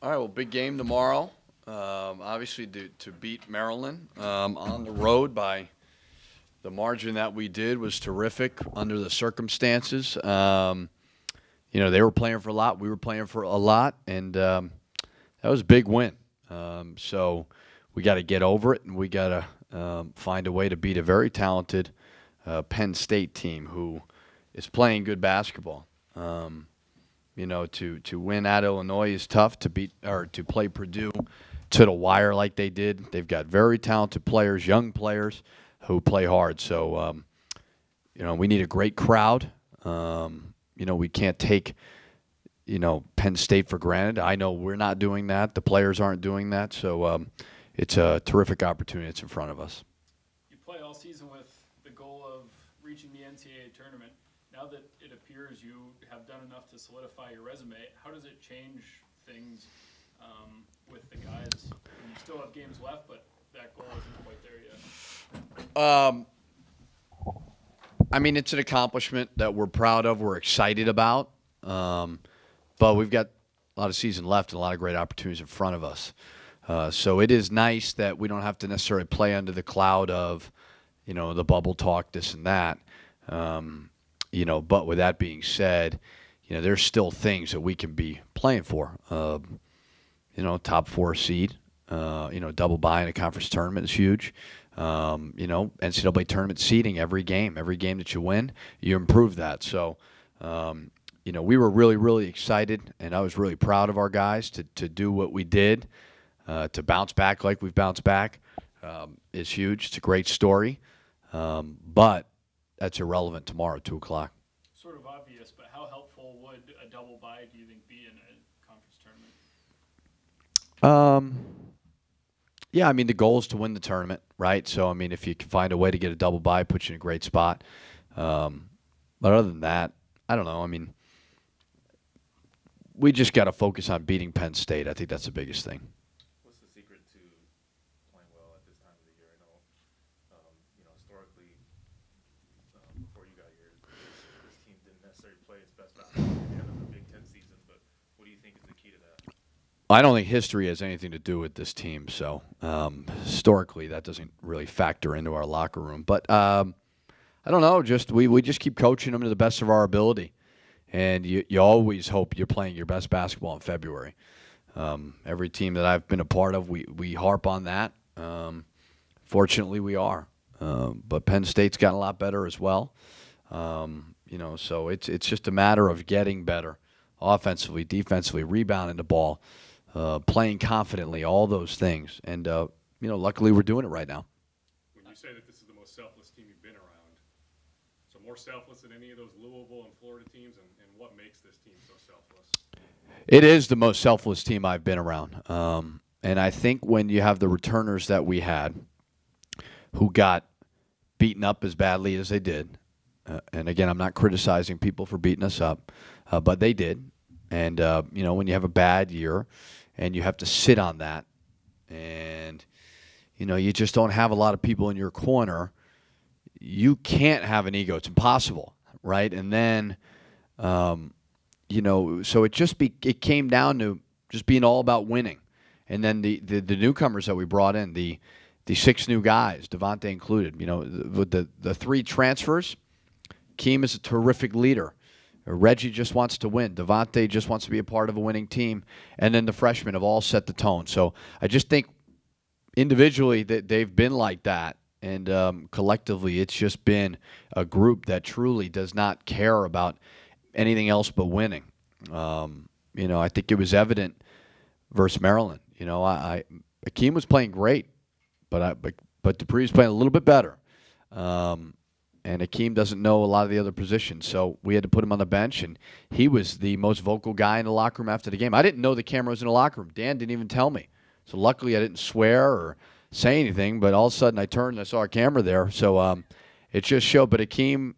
All right, well, big game tomorrow. Obviously, to beat Maryland on the road by the margin that we did was terrific under the circumstances. They were playing for a lot. We were playing for a lot, and that was a big win. So we got to get over it, and we got to find a way to beat a very talented Penn State team who is playing good basketball. To win at Illinois is tough. To play Purdue to the wire like they did, they've got very talented players, young players who play hard. So, we need a great crowd. We can't take, Penn State for granted. I know we're not doing that. The players aren't doing that. So it's a terrific opportunity that's in front of us. You play all season with the goal of reaching the NCAA tournament. Now that it appears you have done enough to solidify your resume, how does it change things with the guys? You still have games left, but that goal isn't quite there yet. It's an accomplishment that we're proud of, we're excited about, but we've got a lot of season left and a lot of great opportunities in front of us. So it is nice that we don't have to necessarily play under the cloud of, the bubble talk, this and that. But with that being said, there's still things that we can be playing for. Top 4 seed, double bye in a conference tournament is huge. NCAA tournament seeding every game that you win, you improve that. So, we were really, really excited, and I was really proud of our guys to do what we did, to bounce back like we've bounced back is huge. It's a great story, but that's irrelevant tomorrow at 2 o'clock. Sort of obvious, but how helpful would a double bye, do you think, be in a conference tournament? Yeah, the goal is to win the tournament, right? So, if you can find a way to get a double bye, put you in a great spot. But other than that, I don't know. We just got to focus on beating Penn State. I think that's the biggest thing. What's the secret to playing well at this time of the year? I know, historically, before you got here, this team didn't necessarily play its best basketball at the end of the Big Ten season, but what do you think is the key to that? I don't think history has anything to do with this team. So historically, that doesn't really factor into our locker room. But I don't know. We just keep coaching them to the best of our ability. And you always hope you're playing your best basketball in February. Every team that I've been a part of, we harp on that. Fortunately, we are. But Penn State's gotten a lot better as well. So it's just a matter of getting better offensively, defensively, rebounding the ball, playing confidently, all those things. And, luckily we're doing it right now. When you say that this is the most selfless team you've been around, so more selfless than any of those Louisville and Florida teams, and what makes this team so selfless? It is the most selfless team I've been around. And I think when you have the returners that we had who got beaten up as badly as they did, and again, I'm not criticizing people for beating us up, but they did. And, when you have a bad year and you have to sit on that and, you just don't have a lot of people in your corner, you can't have an ego. It's impossible, right? And then, so it came down to just being all about winning. And then the newcomers that we brought in, the 6 new guys, Devontae included, with the 3 transfers, Keem is a terrific leader. Reggie just wants to win. Devontae just wants to be a part of a winning team. And then the freshmen have all set the tone. So I just think individually that they've been like that. And collectively, it's just been a group that truly does not care about anything else but winning. I think it was evident versus Maryland. Akeem was playing great, but Dupree was playing a little bit better. And Akeem doesn't know a lot of the other positions, so we had to put him on the bench, and he was the most vocal guy in the locker room after the game. I didn't know the camera was in the locker room. Dan didn't even tell me. So luckily I didn't swear or say anything, but all of a sudden I turned and I saw a camera there. So it just showed. But Akeem,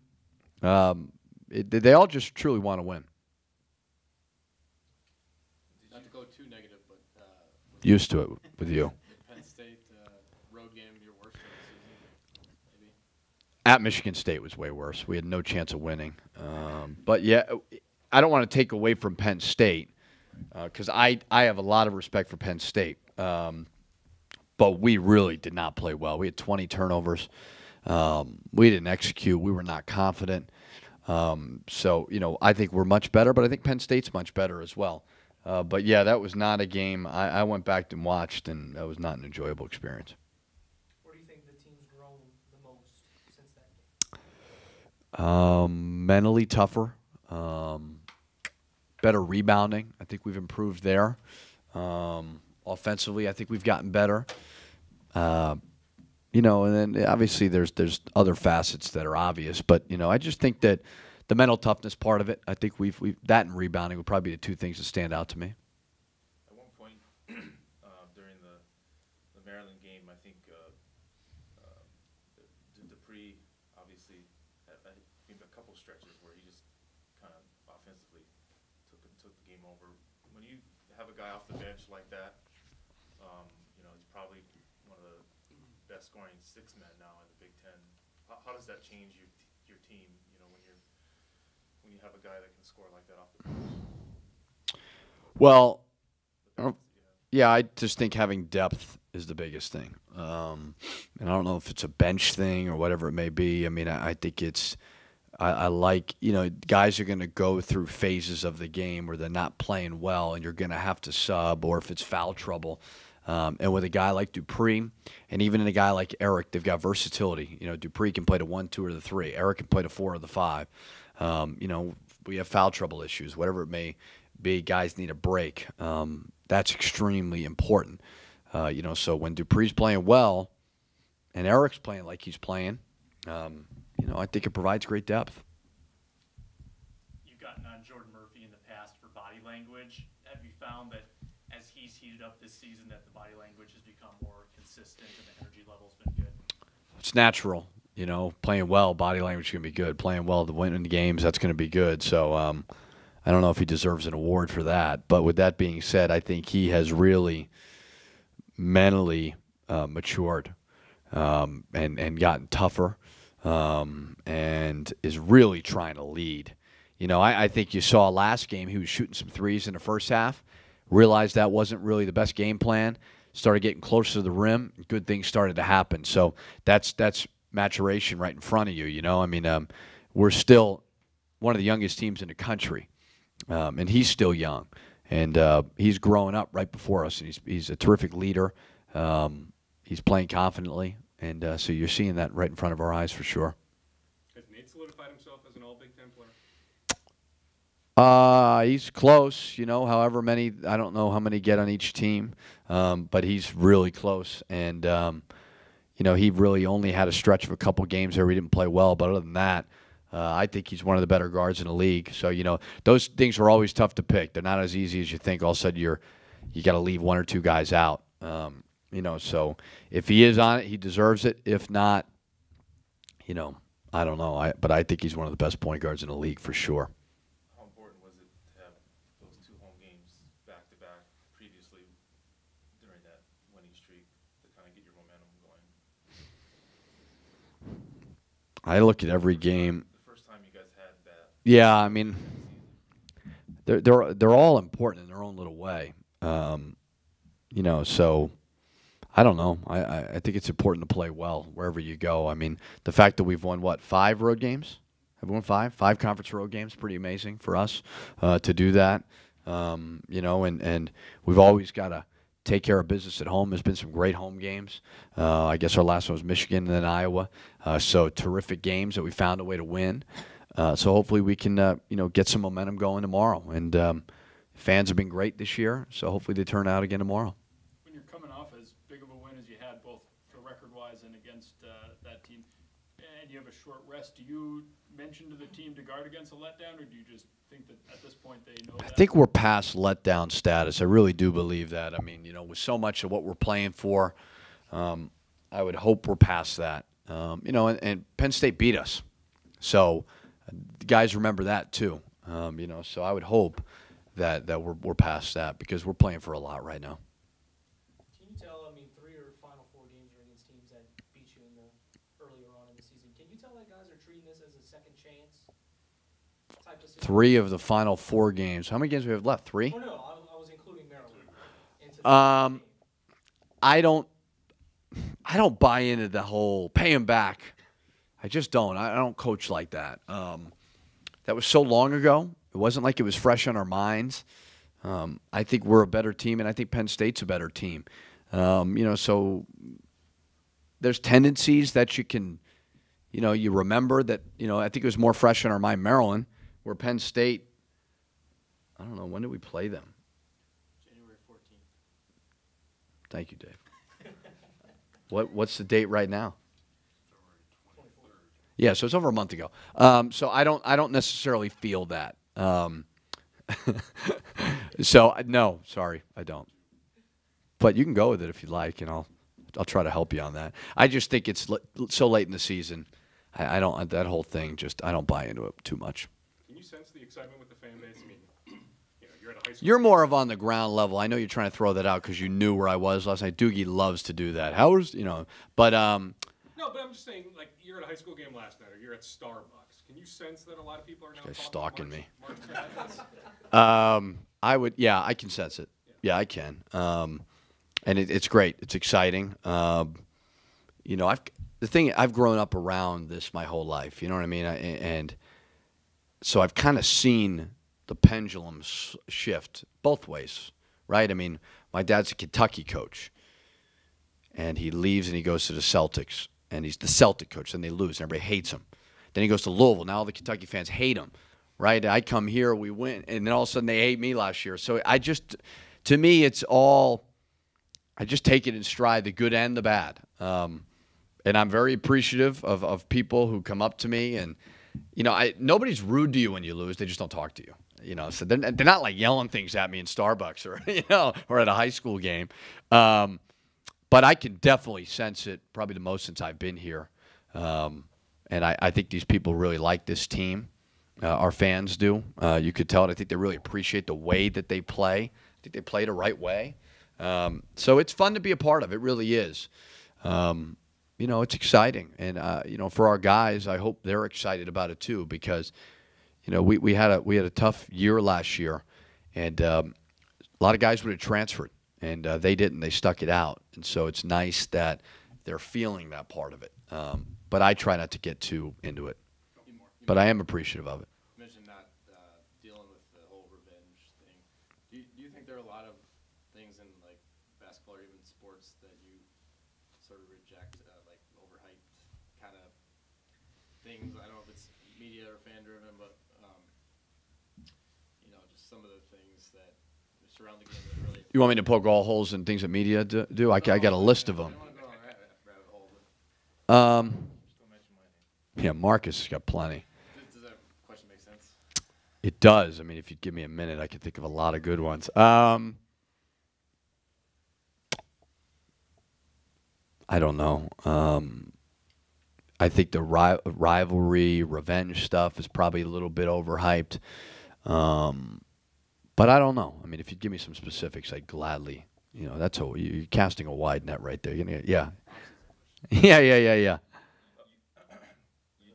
they all just truly want to win. Not to go too negative, but used to it with you. Penn State road game, your worst of the season, maybe? At Michigan State was way worse. We had no chance of winning. But, yeah, I don't want to take away from Penn State. because I have a lot of respect for Penn State. But we really did not play well. We had 20 turnovers. We didn't execute. We were not confident. So, I think we're much better, but I think Penn State's much better as well. But, yeah, that was not a game. I went back and watched, and that was not an enjoyable experience. Where do you think the team's grown the most since that game? Mentally tougher. Better rebounding. I think we've improved there. Offensively, I think we've gotten better. And then obviously there's other facets that are obvious, but I just think that the mental toughness part of it, I think we've that and rebounding would probably be the two things that stand out to me. At one point during the Maryland game, I think Dupree obviously had maybe a couple stretches where he just kind of offensively took the game over. When you have a guy off the bench like that, he's probably one of the best scoring six men now in the Big Ten. How does that change your team? When you have a guy that can score like that off the bench. Well, yeah, I just think having depth is the biggest thing. And I don't know if it's a bench thing or whatever it may be. I mean, I think it's. I like, guys are going to go through phases of the game where they're not playing well and you're going to have to sub, or if it's foul trouble. And with a guy like Dupree and even in a guy like Eric, they've got versatility. Dupree can play the 1, 2, or the 3. Eric can play the 4 or the 5. We have foul trouble issues, whatever it may be. Guys need a break. That's extremely important. So when Dupree's playing well and Eric's playing like he's playing, I think it provides great depth. You've gotten on Jordan Murphy in the past for body language. Have you found that as he's heated up this season that the body language has become more consistent and the energy level's been good? It's natural. Playing well, body language is going to be good. Playing well to win in the games, that's going to be good. So I don't know if he deserves an award for that. But with that being said, I think he has really mentally matured and gotten tougher. And is really trying to lead. I think you saw last game he was shooting some threes in the first half, realized that wasn't really the best game plan, started getting closer to the rim, good things started to happen. So that's maturation right in front of you, we're still one of the youngest teams in the country, and he's still young, and he's growing up right before us, and he's a terrific leader. He's playing confidently. And so you're seeing that right in front of our eyes for sure. Has Nate solidified himself as an all-Big Ten player? He's close, however many, I don't know how many get on each team, but he's really close. And, he really only had a stretch of a couple games there where he didn't play well. But other than that, I think he's one of the better guards in the league. So, those things are always tough to pick. They're not as easy as you think. All of a sudden you got to leave one or two guys out. So if he is on it, he deserves it. If not, I don't know. But I think he's one of the best point guards in the league for sure. How important was it to have those 2 home games back-to-back previously during that winning streak to kind of get your momentum going? I look at every game. The first time you guys had that. Yeah, I mean, they're all important in their own little way. So I don't know. I think it's important to play well wherever you go. I mean, the fact that we've won, 5 road games? Have we won 5? 5 conference road games, pretty amazing for us to do that. And we've always got to take care of business at home. There's been some great home games. I guess our last one was Michigan and then Iowa. So terrific games that we found a way to win. So hopefully we can, get some momentum going tomorrow. And fans have been great this year, so hopefully they turn out again tomorrow. When you're coming off as big of a win as you had, both for record-wise and against that team, and you have a short rest, do you mention to the team to guard against a letdown, or do you just think that at this point they know that? I think we're past letdown status. I really do believe that. I mean, with so much of what we're playing for, I would hope we're past that. And Penn State beat us. So the guys remember that too. So I would hope that we're past that because we're playing for a lot right now. Can you tell, 3 or Final Four games are against teams that beat you earlier on in the season. Can you tell that guys are treating this as a second chance type of situation? 3 of the Final 4 games. How many games do we have left? 3? Oh, no, I I don't buy into the whole pay him back. I just don't. I don't coach like that. That was so long ago. It wasn't like it was fresh on our minds. I think we're a better team, and I think Penn State's a better team. So there's tendencies that you can, you remember that, I think it was more fresh in our mind, Maryland, where Penn State, I don't know, when did we play them? January 14th. Thank you, Dave. What's the date right now? Yeah, so it's over a month ago. So I don't necessarily feel that. So no, sorry, I don't. But you can go with it if you like, and I'll try to help you on that. I just think it's so late in the season. I don't that whole thing. I don't buy into it too much. Can you sense the excitement with the fan base? I mean, you're at a high school. You're more of on the ground level. I know you're trying to throw that out because you knew where I was last night. Doogie loves to do that. But No, but I'm just saying, like, you're at a high school game last night, or you're at Starbucks. Can you sense that a lot of people are now guy's talking stalking March, me. March Madness? I would. Yeah, I can sense it. Yeah, I can. And it's great. It's exciting. I've grown up around this my whole life. You know what I mean? And so I've kind of seen the pendulum shift both ways, right? I mean, my dad's a Kentucky coach, and he leaves and he goes to the Celtics, and he's the Celtic coach. Then they lose, and everybody hates him. Then he goes to Louisville. Now all the Kentucky fans hate him, right? I come here, we win, and then all of a sudden they hate me last year. So to me, it's all. I just take it in stride, the good and the bad. And I'm very appreciative of people who come up to me. And, nobody's rude to you when you lose. They just don't talk to you. So they're not like yelling things at me in Starbucks or at a high school game. But I can definitely sense it probably the most since I've been here. And I think these people really like this team. Our fans do. You could tell it. I think they really appreciate the way that they play. I think they play the right way. So it's fun to be a part of. It really is. It's exciting. And, for our guys, I hope they're excited about it too because, we had a tough year last year. And a lot of guys would have transferred. And they didn't. They stuck it out. And so it's nice that they're feeling that part of it. But I try not to get too into it. But I am appreciative of it. You mentioned not dealing with the whole revenge thing. Do you think there are a lot of things in like basketball or even sports that you sort of reject, like overhyped kind of things? I don't know if it's media or fan driven, but just some of the things that surround the game that really. You want me to poke all holes in things that media do? I got a list of them. I don't want to go on a rabbit hole, but Just don't mention my name. Yeah, Marcus has got plenty. does that question make sense? It does. I mean, if you'd give me a minute, I could think of a lot of good ones. I don't know. I think the rivalry, revenge stuff is probably a little bit overhyped. But I don't know. I mean, if you'd give me some specifics, I'd gladly. You're casting a wide net right there. Yeah. Yeah. You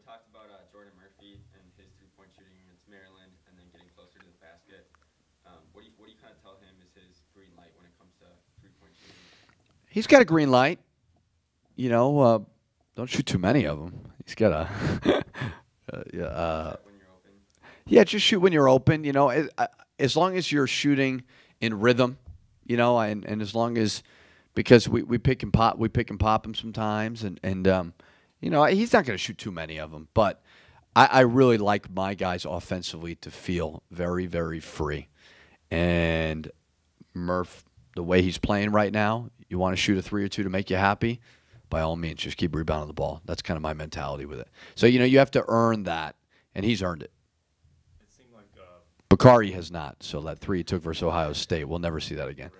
talked about Jordan Murphy and his three-point shooting against Maryland, and then getting closer to the basket. What do you kind of tell him is his green light when it comes to three-point shooting? He's got a green light. Don't shoot too many of them. He's got a. When you're open. Yeah, just shoot when you're open. As long as you're shooting in rhythm, and as long as because we pick and pop him sometimes, and he's not going to shoot too many of them. But I really like my guys offensively to feel very, very free. And Murph, the way he's playing right now, you want to shoot a 3 or 2 to make you happy. By all means, just keep rebounding the ball. That's kind of my mentality with it. So you have to earn that, and he's earned it. It seemed like Bakari has not. So that 3 he took versus Ohio State, we'll never see that again.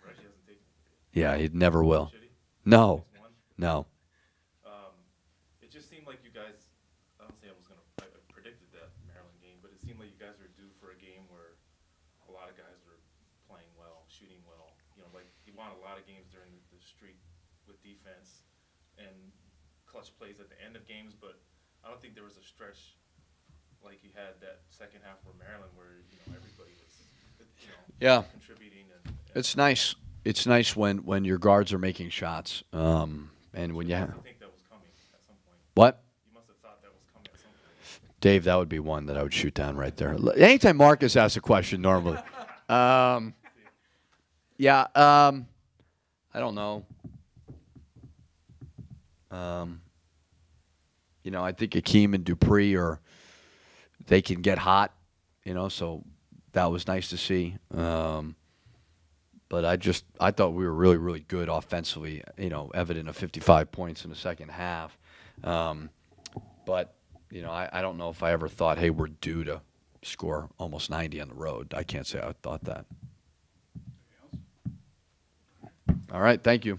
Reggie hasn't taken it. Yeah, he never will. Should he? No, Next one? no. It just seemed like you guys. I don't say I predicted that Maryland game, but it seemed like you guys were due for a game where a lot of guys were playing well, shooting well. Like you won a lot of games during the streak with defense and clutch plays at the end of games, but I don't think there was a stretch like you had that second half for Maryland where everybody was Yeah. contributing and It's nice. it's nice when your guards are making shots. And when you I have think that was coming at some point. what? You must have thought that was coming at some point. Dave, that would be one that I would shoot down right there. Anytime Marcus asks a question, normally. Yeah, I don't know. You know, I think Akeem and Dupree they can get hot, you know, so that was nice to see. But I thought we were really, really good offensively, you know, evident of 55 points in the second half. But, you know, I don't know if I ever thought, hey, we're due to score almost 90 on the road. I can't say I thought that. All right, thank you.